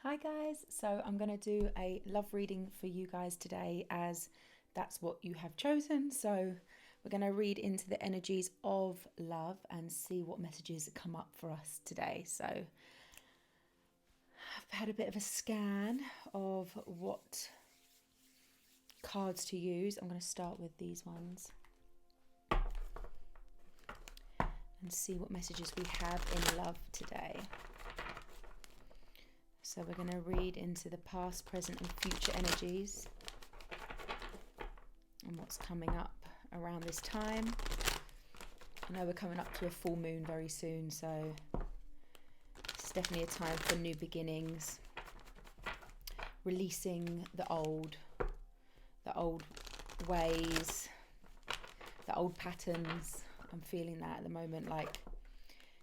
Hi guys, so I'm going to do a love reading for you guys today as that's what you have chosen. So we're going to read into the energies of love and see what messages come up for us today. So I've had a bit of a scan of what cards to use. I'm going to start with these ones and see what messages we have in love today. So we're going to read into the past, present and future energies and what's coming up around this time. I know we're coming up to a full moon very soon, so it's definitely a time for new beginnings, releasing the old ways, the old patterns. I'm feeling that at the moment, like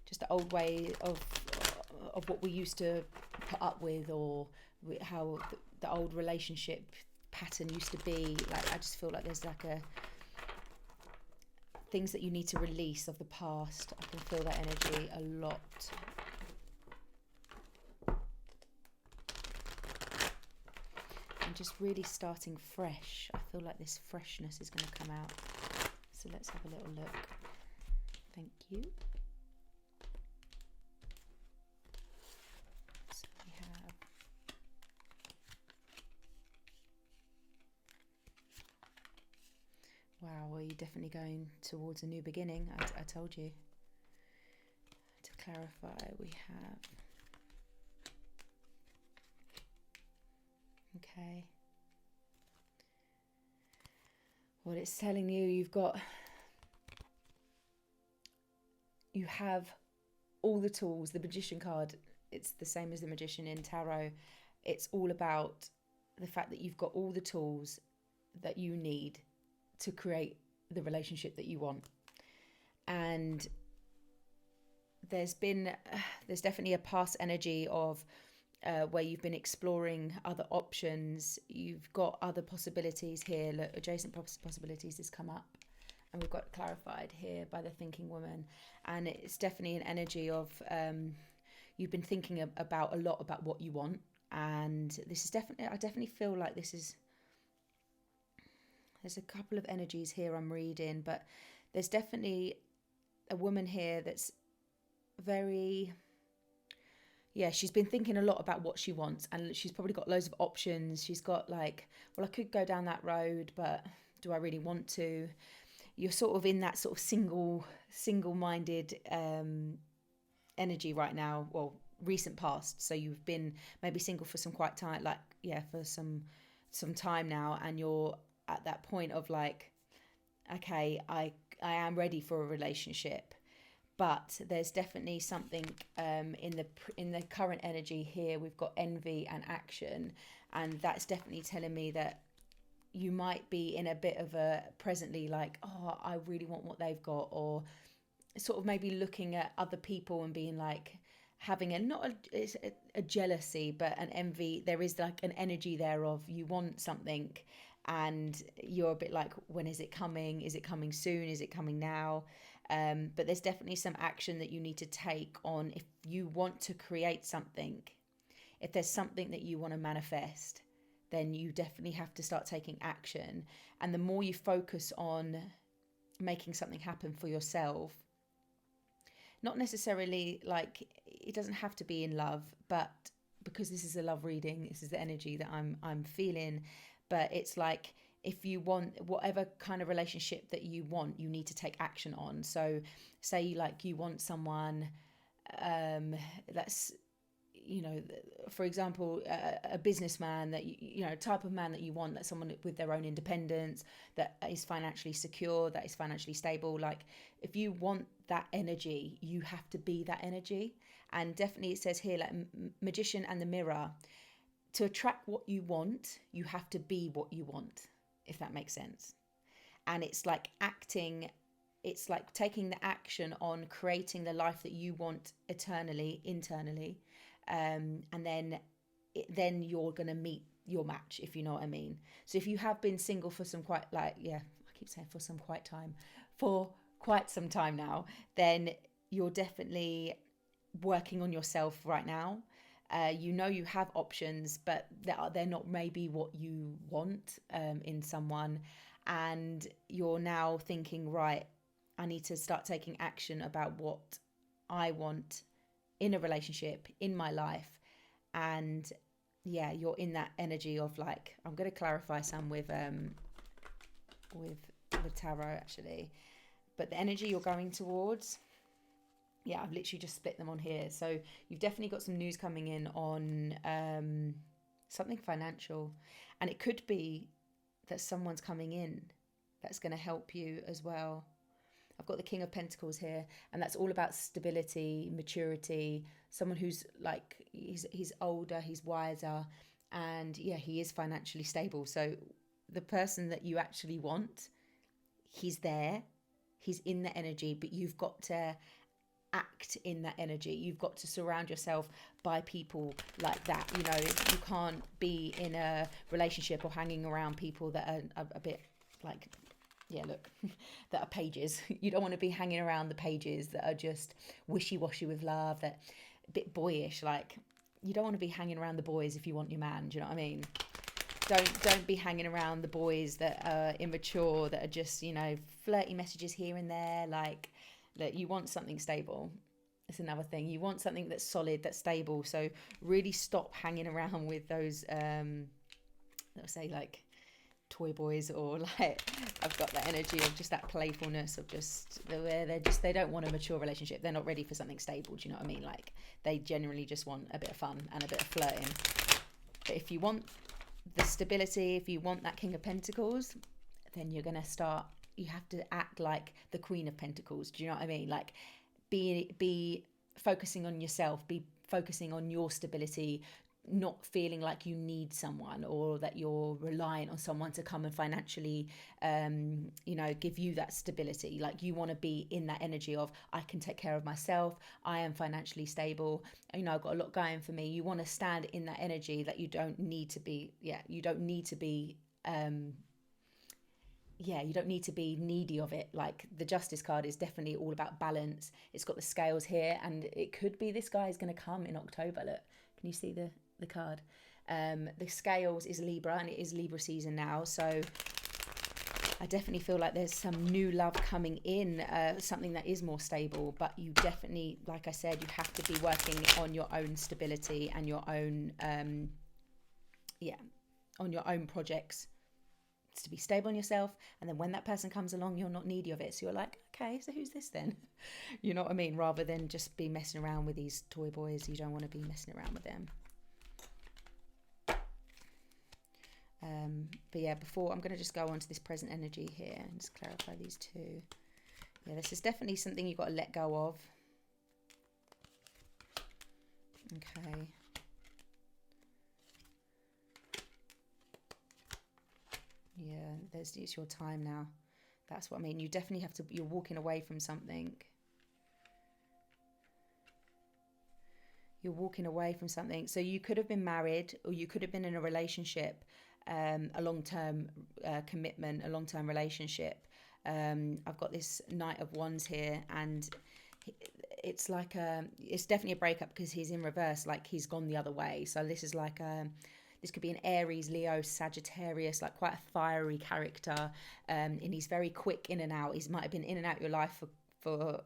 just the old way of what we used to put up with, or how the old relationship pattern used to be. Like I just feel like there's like things that you need to release of the past. I can feel that energy a lot. And just really starting fresh. I feel like this freshness is going to come out. So let's have a little look. Thank you. So we have wow, well, you're definitely going towards a new beginning. I told you. To clarify, we have okay. What it's telling you, you have all the tools. The Magician card, it's the same as the Magician in Tarot. It's all about the fact that you've got all the tools that you need to create the relationship that you want. And there's definitely a past energy of where you've been exploring other options. You've got other possibilities here. Look, adjacent possibilities has come up, and we've got clarified here by the thinking woman. And it's definitely an energy of you've been thinking about a lot about what you want, and this is I definitely feel like there's a couple of energies here I'm reading, but there's definitely a woman here that's very, she's been thinking a lot about what she wants, and she's probably got loads of options. She's got like, well, I could go down that road, but do I really want to? You're sort of in that sort of single-minded energy right now, well, recent past. So you've been maybe single for some quite time, for some time now, and you're at that point of like, okay, I am ready for a relationship. But there's definitely something in the current energy here. We've got envy and action, and that's definitely telling me that you might be in a bit of a presently like, oh, I really want what they've got, or sort of maybe looking at other people and being like having a jealousy, but an envy. There is like an energy there of you want something, and you're a bit like, when is it coming? Is it coming soon? Is it coming now? But there's definitely some action that you need to take on if you want to create something. If there's something that you want to manifest, then you definitely have to start taking action. And the more you focus on making something happen for yourself, not necessarily like it doesn't have to be in love, but because this is a love reading, this is the energy that I'm feeling. But it's like, if you want whatever kind of relationship that you want, you need to take action on. So say like you want someone that's, for example, a businessman that, type of man that you want, that someone with their own independence, that is financially secure, that is financially stable. Like if you want that energy, you have to be that energy. And definitely it says here, like Magician and the Mirror, to attract what you want, you have to be what you want, if that makes sense. And it's like acting, it's like taking the action on creating the life that you want eternally, internally. And then you're going to meet your match, if you know what I mean. So if you have been single for some quite some time now, then you're definitely working on yourself right now. You know you have options, but they're not maybe what you want in someone. And you're now thinking, right, I need to start taking action about what I want in a relationship, in my life. And yeah, you're in that energy of like, I'm going to clarify some with the tarot actually, but the energy you're going towards, yeah, I've literally just split them on here. So you've definitely got some news coming in on something financial, and it could be that someone's coming in that's going to help you as well. I've got the King of Pentacles here, and that's all about stability, maturity, someone who's like, he's older, he's wiser, and yeah, he is financially stable. So the person that you actually want, he's there, he's in the energy, but you've got to act in that energy. You've got to surround yourself by people like that. You know, you can't be in a relationship or hanging around people that are a bit like, yeah, look, that are pages. You don't want to be hanging around the pages that are just wishy-washy with love, that a bit boyish. Like, you don't want to be hanging around the boys if you want your man. Do you know what I mean? Don't be hanging around the boys that are immature, that are just, you know, flirty messages here and there. Like, that you want something stable. It's another thing. You want something that's solid, that's stable. So really stop hanging around with those, let's say, like, toy boys, or like, I've got that energy of just that playfulness of just where they don't want a mature relationship. They're not ready for something stable. Do you know what I mean? Like, they generally just want a bit of fun and a bit of flirting. But if you want the stability, if you want that King of Pentacles, then you have to act like the Queen of Pentacles. Do you know what I mean? Like, be focusing on yourself, be focusing on your stability, not feeling like you need someone, or that you're reliant on someone to come and financially give you that stability. Like, you want to be in that energy of, I can take care of myself, I am financially stable, I've got a lot going for me. You want to stand in that energy that you don't need to be you don't need to be needy of it. Like, the Justice card is definitely all about balance. It's got the scales here, and it could be this guy is going to come in October. Look, can you see the card? The scales is Libra, and it is Libra season now. So I definitely feel like there's some new love coming in, something that is more stable. But you definitely, like I said, you have to be working on your own stability and your own, on your own projects, to be stable on yourself. And then when that person comes along, you're not needy of it. So you're like, okay, so who's this then? You know what I mean? Rather than just be messing around with these toy boys. You don't want to be messing around with them. But yeah, before, I'm going to just go on to this present energy here and just clarify these two. Yeah, this is definitely something you've got to let go of. Okay. Yeah, it's your time now. That's what I mean. You definitely have to, you're walking away from something. You're walking away from something. So you could have been married, or you could have been in a relationship, a long-term commitment, a long-term relationship. I've got this Knight of Wands here, and it's like it's definitely a breakup because he's in reverse, like he's gone the other way. So this is like this could be an Aries, Leo, Sagittarius, like quite a fiery character, and he's very quick in and out. He might have been in and out of your life for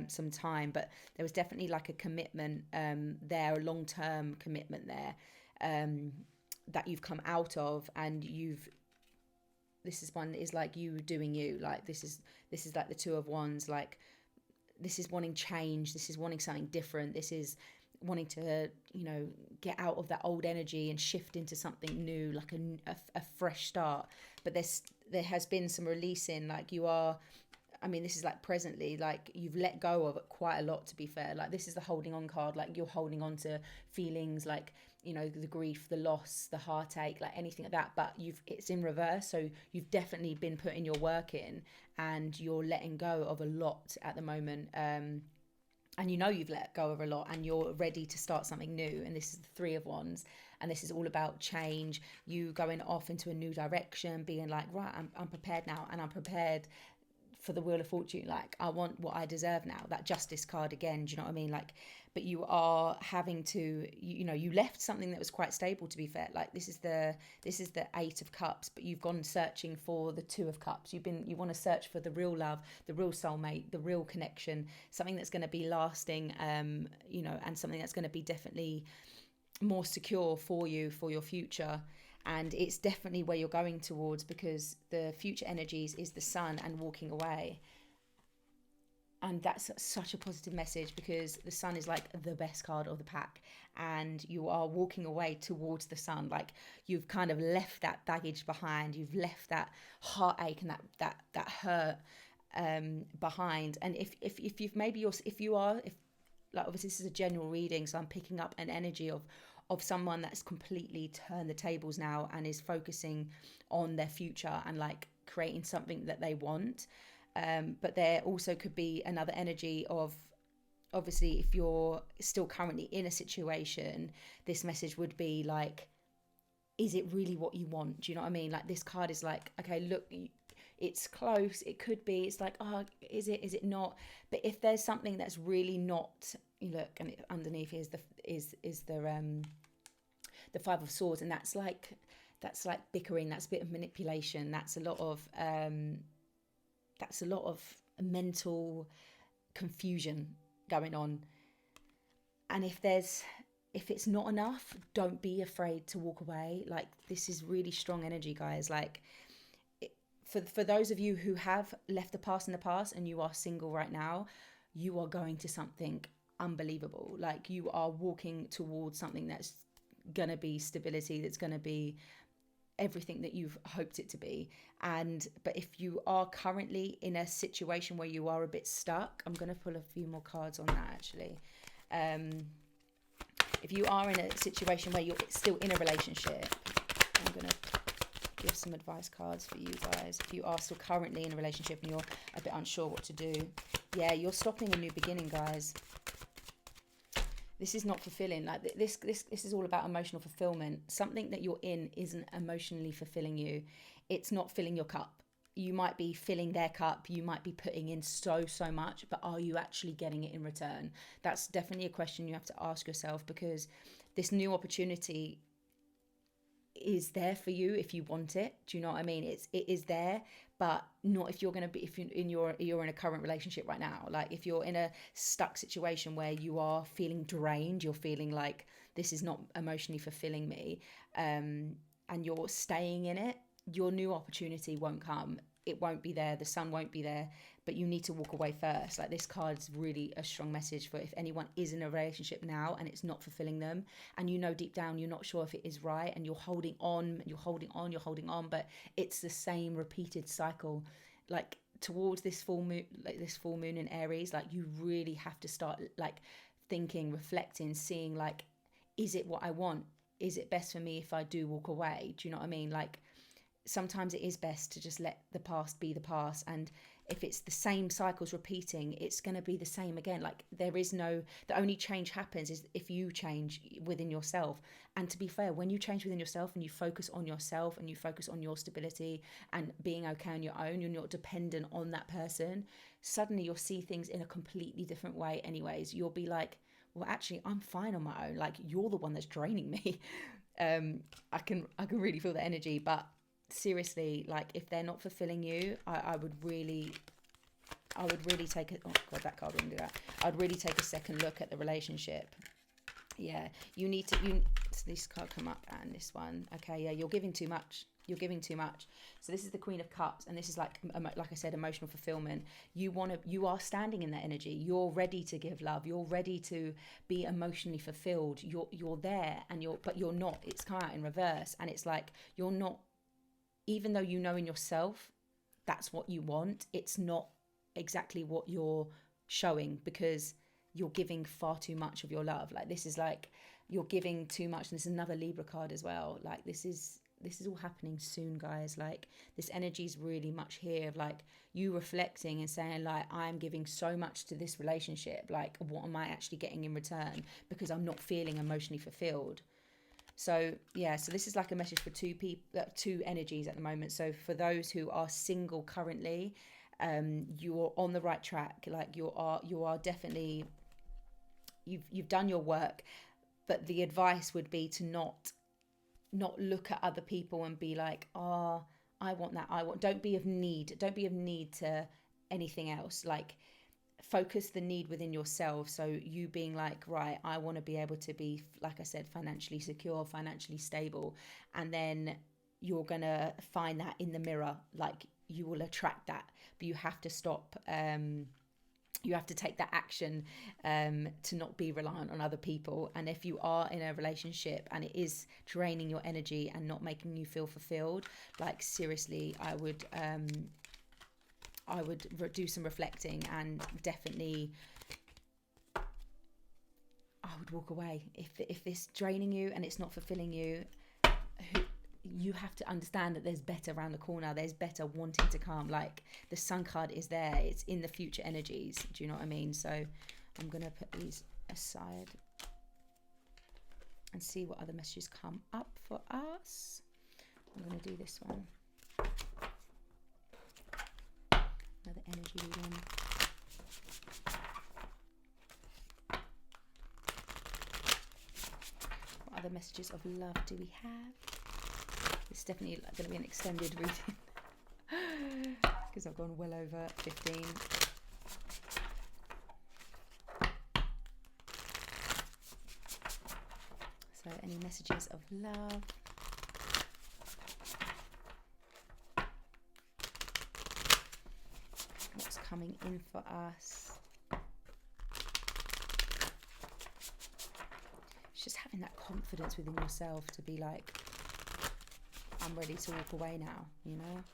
some time, but there was definitely like a commitment there, a long-term commitment there, that you've come out of, and this is one is like you doing you. Like, this is like the Two of Wands. Like, this is wanting change, this is wanting something different, this is wanting to get out of that old energy and shift into something new, like a fresh start. But there has been some releasing, like this is like presently, like you've let go of it quite a lot, to be fair. Like, this is the holding on card, like you're holding on to feelings like, the grief, the loss, the heartache, like anything like that, but it's in reverse. So you've definitely been putting your work in, and you're letting go of a lot at the moment. And you've let go of a lot, and you're ready to start something new. And this is the Three of Wands, and this is all about change, you going off into a new direction, being like, right, I'm prepared now, and I'm prepared for the Wheel of Fortune. Like, I want what I deserve now. That Justice card again, do you know what I mean? Like, but you are having to, you know, you left something that was quite stable, to be fair. Like, this is the Eight of Cups, but you've gone searching for the Two of Cups. You want to search for the real love, the real soulmate, the real connection, something that's going to be lasting, you know, and something that's going to be definitely more secure for you, for your future. And it's definitely where you're going towards, because the future energies is the Sun and walking away. And that's such a positive message, because the Sun is like the best card of the pack, and you are walking away towards the Sun. Like, you've kind of left that baggage behind, you've left that heartache and that hurt behind. And if you've maybe if like, obviously this is a general reading, so I'm picking up an energy of someone that's completely turned the tables now and is focusing on their future and like creating something that they want. But there also could be another energy of, obviously, if you're still currently in a situation, this message would be like, is it really what you want? Do you know what I mean? Like, this card is like, okay, look, it's close, it could be, it's like, oh, is it not? But if there's something that's really not, you look, and underneath is the Five of Swords, and that's like bickering, that's a bit of manipulation, that's a lot of mental confusion going on. And if it's not enough, don't be afraid to walk away. Like, this is really strong energy, guys. Like, for those of you who have left the past in the past and you are single right now, you are going to something unbelievable. Like, you are walking towards something that's gonna be stability, that's gonna be everything that you've hoped it to be. But if you are currently in a situation where you are a bit stuck, I'm going to pull a few more cards on that, actually. If you are in a situation where you're still in a relationship, I'm going to give some advice cards for you guys. If you are still currently in a relationship and you're a bit unsure what to do, yeah, you're stopping a new beginning, guys. This is not fulfilling. Like, this is all about emotional fulfillment. Something that you're in isn't emotionally fulfilling you. It's not filling your cup. You might be filling their cup. You might be putting in so much, but are you actually getting it in return? That's definitely a question you have to ask yourself, because this new opportunity is there for you if you want it. Do you know what I mean? It is there, but not if you're in a current relationship right now. Like, if you're in a stuck situation where you are feeling drained, you're feeling like this is not emotionally fulfilling me, and you're staying in it, your new opportunity won't come. It won't be there. The Sun won't be there, but you need to walk away first. Like, this card's really a strong message for if anyone is in a relationship now and it's not fulfilling them, and you know deep down you're not sure if it is right, and you're holding on, but it's the same repeated cycle. Like, towards this full moon in Aries, like, you really have to start like thinking, reflecting, seeing, like, is it what I want? Is it best for me if I do walk away? Do you know what I mean? Like, sometimes it is best to just let the past be the past, and if it's the same cycles repeating, it's going to be the same again. Like, the only change happens is if you change within yourself. And to be fair, when you change within yourself and you focus on yourself and you focus on your stability and being okay on your own, you're not dependent on that person, suddenly you'll see things in a completely different way anyways. You'll be like, well, actually, I'm fine on my own. Like, you're the one that's draining me. I can really feel the energy. But seriously, like, if they're not fulfilling you, I would really take oh god, that card wouldn't do that. I'd really take a second look at the relationship. Yeah, so this card come up, and this one. Okay, yeah, you're giving too much. So this is the Queen of Cups, and this is like I said, emotional fulfillment. You are standing in that energy. You're ready to give love. You're ready to be emotionally fulfilled. You're there, but you're not. It's come out in reverse, and it's like you're not. Even though you know in yourself that's what you want, it's not exactly what you're showing, because you're giving far too much of your love. Like, this is like you're giving too much. And there's another Libra card as well. Like, this is all happening soon, guys. Like, this energy is really much here of like you reflecting and saying, like, I'm giving so much to this relationship. Like, what am I actually getting in return? Because I'm not feeling emotionally fulfilled. So yeah, so this is like a message for two energies at the moment. So for those who are single currently You're on the right track. Like you are definitely, you've done your work. But the advice would be to not look at other people and be like, oh, I want that, don't be of need to anything else. Like, focus the need within yourself. So you being like, right, I want to be able to be, like I said, financially secure, financially stable, and then you're gonna find that in the mirror. Like, you will attract that, but you have to stop, you have to take that action, to not be reliant on other people. And if you are in a relationship and it is draining your energy and not making you feel fulfilled, like, seriously, I would do some reflecting, and definitely I would walk away. If it's draining you and it's not fulfilling you, you have to understand that there's better around the corner. There's better wanting to come. Like, the Sun card is there. It's in the future energies. Do you know what I mean? So I'm going to put these aside and see what other messages come up for us. I'm going to do this one. Another energy reading. What other messages of love do we have? It's definitely going to be an extended reading because I've gone well over 15. So, any messages of love? What's coming in for us? It's just having that confidence within yourself to be like, I'm ready to walk away now, you know?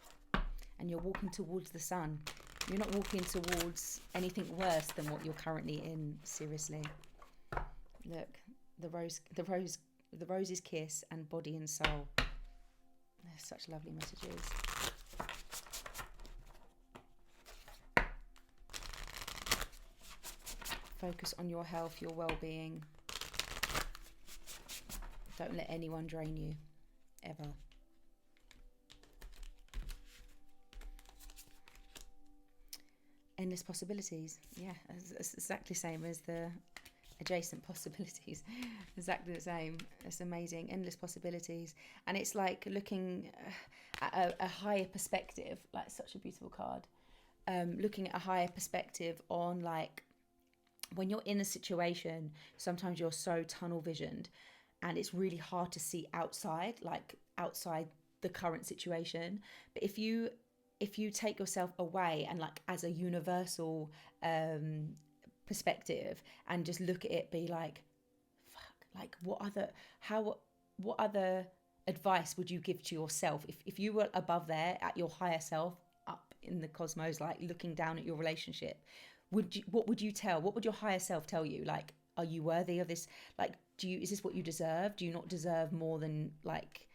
And you're walking towards the sun. You're not walking towards anything worse than what you're currently in, seriously. Look, the rose's kiss and body and soul. They're such lovely messages. Focus on your health, your well-being. Don't let anyone drain you, ever. Endless possibilities. Yeah, it's exactly the same as the adjacent possibilities. Exactly the same. It's amazing. Endless possibilities. And it's like looking at a higher perspective. Like, such a beautiful card. Looking at a higher perspective on, like, when you're in a situation, sometimes you're so tunnel visioned and it's really hard to see outside the current situation. But if you take yourself away and, like, as a universal perspective, and just look at it, be like, fuck, like, what other advice would you give to yourself if you were above there at your higher self, up in the cosmos, like, looking down at your relationship? What would you tell? What would your higher self tell you? Like, are you worthy of this? Like, is this what you deserve? Do you not deserve more than, like,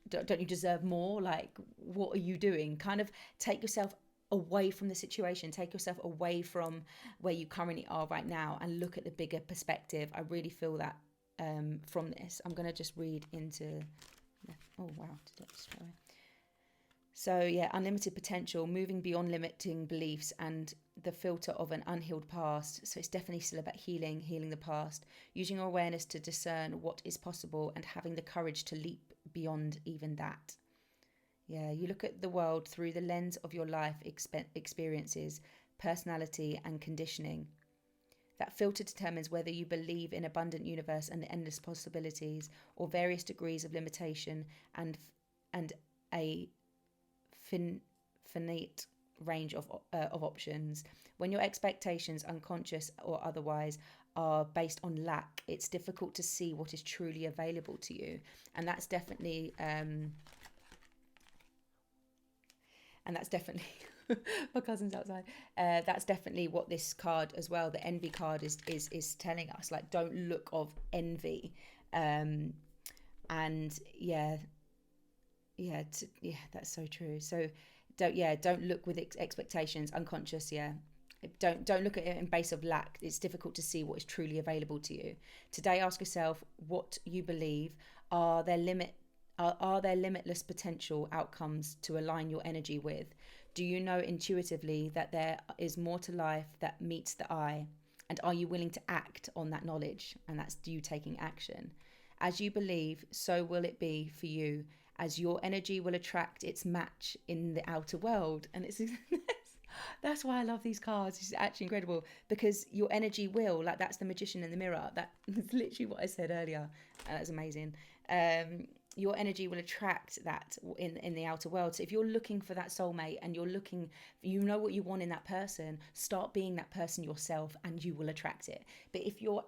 don't you deserve more? Like, what are you doing? Kind of take yourself away from the situation, take yourself away from where you currently are right now, and look at the bigger perspective. I really feel that from this. I'm going to just read into, oh wow, did I just throw away? So yeah, unlimited potential, moving beyond limiting beliefs and the filter of an unhealed past. So it's definitely still about healing the past, using your awareness to discern what is possible, and having the courage to leap beyond even that. Yeah, you look at the world through the lens of your life experiences, personality and conditioning. That filter determines whether you believe in abundant universe and endless possibilities, or various degrees of limitation and a finite range of options. When your expectations, unconscious or otherwise, are based on lack, it's difficult to see what is truly available to you. And that's definitely my cousin's outside. That's definitely what this card as well, the envy card, is telling us. Like, don't look of envy, and that's so true. So don't look with expectations, unconscious. Don't look at it in base of lack. It's difficult to see what is truly available to you. Today, ask yourself what you believe. Are there limitless potential outcomes to align your energy with? Do you know intuitively that there is more to life that meets the eye? And are you willing to act on that knowledge? And that's you taking action. As you believe, so will it be for you, as your energy will attract its match in the outer world. And it's that's why I love these cards. It's actually incredible because your energy will, like, that's the magician in the mirror. That's literally what I said earlier. That's amazing. Your energy will attract that in the outer world. So if you're looking for that soulmate and you're looking, you know what you want in that person, start being that person yourself and you will attract it. But if you're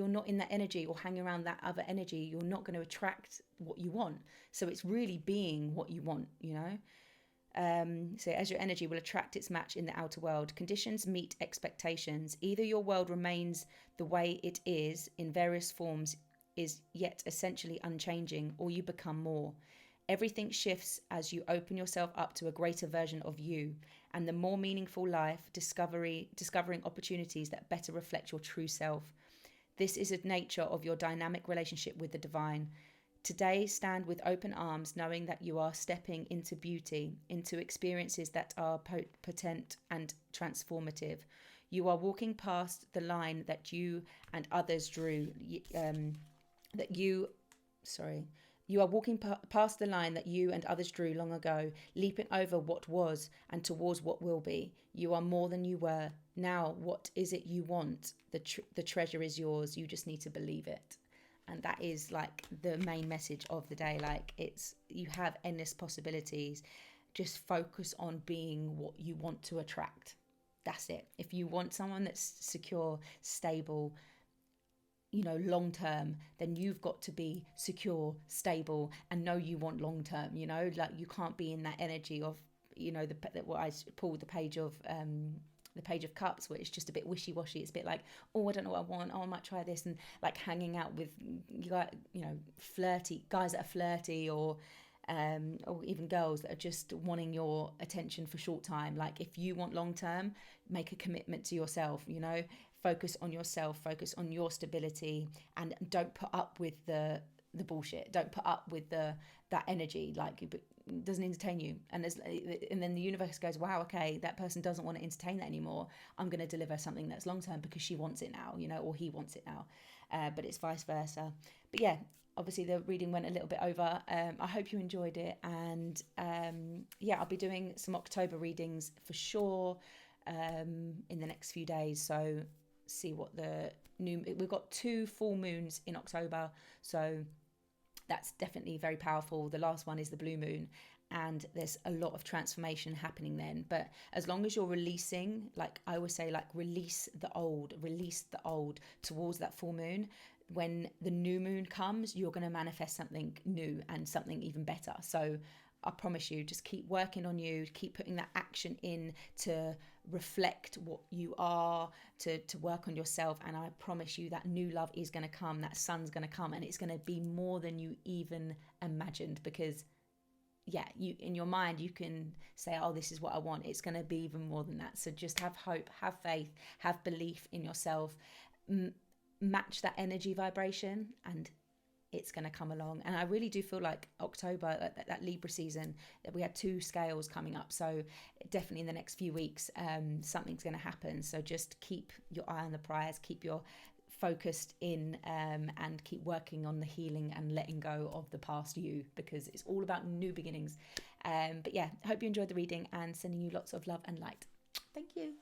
not in that energy or hang around that other energy, you're not going to attract what you want. So it's really being what you want, you know. So as your energy will attract its match in the outer world, conditions meet expectations. Either your world remains the way it is in various forms, is yet essentially unchanging, or you become more. Everything shifts as you open yourself up to a greater version of you and the more meaningful life, discovering opportunities that better reflect your true self. This is the nature of your dynamic relationship with the divine. Today, stand with open arms, knowing that you are stepping into beauty, into experiences that are potent and transformative. You are walking past the line that you and others drew. You are walking past the line that you and others drew long ago, leaping over what was and towards what will be. You are more than you were. Now, what is it you want? The treasure is yours. You just need to believe it. And that is like the main message of the day. Like, it's, you have endless possibilities. Just focus on being what you want to attract. That's it. If you want someone that's secure, stable, you know, long term, then you've got to be secure, stable, and know you want long term. You know, like, you can't be in that energy of, you know, what I pulled the page of cups, where it's just a bit wishy-washy. It's a bit like, oh, I don't know what I want, oh, I might try this, and like hanging out with, you know, flirty guys that are flirty, or even girls that are just wanting your attention for short time. Like, if you want long term, make a commitment to yourself, you know, focus on yourself, focus on your stability, and don't put up with the bullshit. Don't put up with that energy. Like, it doesn't entertain you. And then the universe goes, wow, okay, that person doesn't want to entertain that anymore. I'm going to deliver something that's long term because she wants it now, you know, or he wants it now. But it's vice versa. But yeah, obviously the reading went a little bit over. I hope you enjoyed it. And I'll be doing some October readings for sure in the next few days. So see what we've got 2 full moons in October. So that's definitely very powerful. The last one is the blue moon, and there's a lot of transformation happening then. But as long as you're releasing, like I always say, like, release the old towards that full moon. When the new moon comes, you're going to manifest something new and something even better. So I promise you, just keep working on you, keep putting that action in to reflect what you are, to work on yourself. And I promise you that new love is going to come, that sun's going to come, and it's going to be more than you even imagined. Because yeah, you, in your mind, you can say, oh, this is what I want. It's going to be even more than that. So just have hope, have faith, have belief in yourself, match that energy vibration, and it's going to come along. And I really do feel like October, that Libra season, that we had 2 scales coming up. So definitely in the next few weeks, something's going to happen. So just keep your eye on the prize, keep your focused in, and keep working on the healing and letting go of the past you, because it's all about new beginnings. But yeah, hope you enjoyed the reading, and sending you lots of love and light. Thank you.